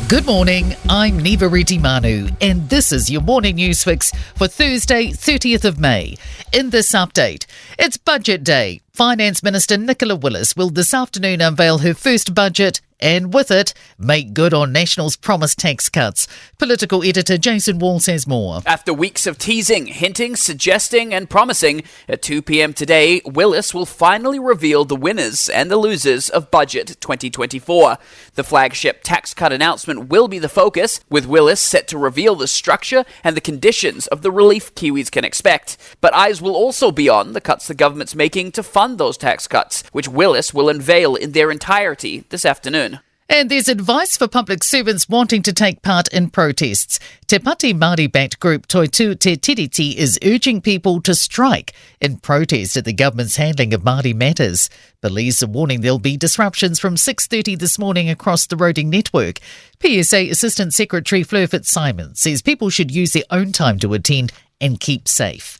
Good morning, I'm Neva Manu, and this is your morning news fix for Thursday, 30th of May. In this update, it's budget day. Finance Minister Nicola Willis will this afternoon unveil her first budget and with it, make good on National's promised tax cuts. Political editor Jason Wall says more. After weeks of teasing, hinting, suggesting and promising, at 2 p.m. today, Willis will finally reveal the winners and the losers of Budget 2024. The flagship tax cut announcement will be the focus, with Willis set to reveal the structure and the conditions of the relief Kiwis can expect. But eyes will also be on the cuts the government's making to fund those tax cuts, which Willis will unveil in their entirety this afternoon. And there's advice for public servants wanting to take part in protests. Te Pati Māori-backed group Toitu Te Tiriti is urging people to strike in protest at the government's handling of Māori matters. Police are warning there'll be disruptions from 6:30 this morning across the roading network. PSA Assistant Secretary Fleur Fitzsimon says people should use their own time to attend and keep safe.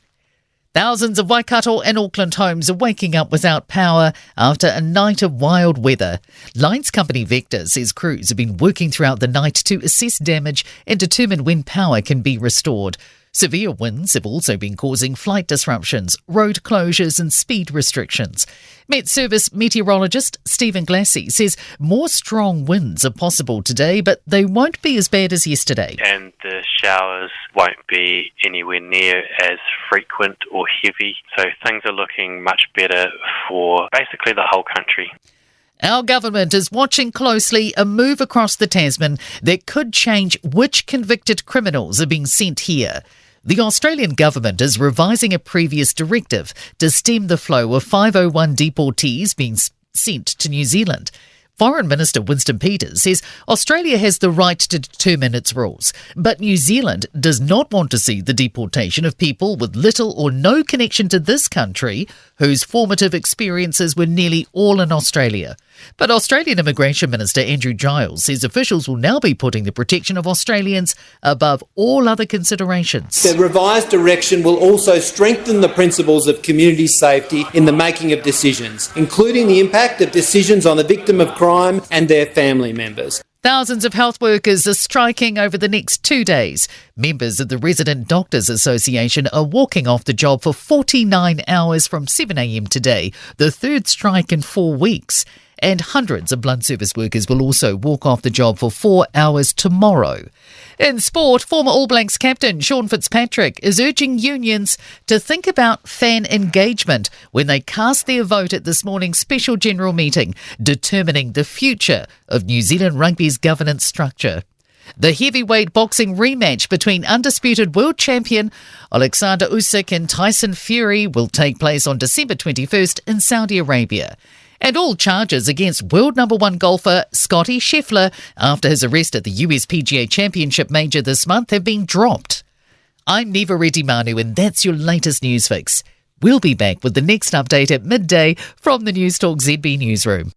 Thousands of Waikato and Auckland homes are waking up without power after a night of wild weather. Lines company Vector says crews have been working throughout the night to assess damage and determine when power can be restored. Severe winds have also been causing flight disruptions, road closures and speed restrictions. Met Service meteorologist Stephen Glassy says more strong winds are possible today, but they won't be as bad as yesterday. And the showers won't be anywhere near as frequent or heavy, so things are looking much better for basically the whole country. Our government is watching closely a move across the Tasman that could change which convicted criminals are being sent here. The Australian government is revising a previous directive to stem the flow of 501 deportees being sent to New Zealand. Foreign Minister Winston Peters says Australia has the right to determine its rules, but New Zealand does not want to see the deportation of people with little or no connection to this country whose formative experiences were nearly all in Australia. But Australian Immigration Minister Andrew Giles says officials will now be putting the protection of Australians above all other considerations. The revised direction will also strengthen the principles of community safety in the making of decisions, including the impact of decisions on the victim of crime and their family members. Thousands of health workers are striking over the next 2 days. Members of the Resident Doctors Association are walking off the job for 49 hours from 7 a.m. today, the third strike in 4 weeks. And hundreds of blood service workers will also walk off the job for 4 hours tomorrow. In sport, former All Blacks captain Sean Fitzpatrick is urging unions to think about fan engagement when they cast their vote at this morning's special general meeting, determining the future of New Zealand rugby's governance structure. The heavyweight boxing rematch between undisputed world champion Alexander Usyk and Tyson Fury will take place on December 21st in Saudi Arabia. And all charges against world number one golfer Scottie Scheffler after his arrest at the US PGA Championship major this month have been dropped. I'm Neva Manu, and that's your latest news fix. We'll be back with the next update at midday from the Newstalk ZB newsroom.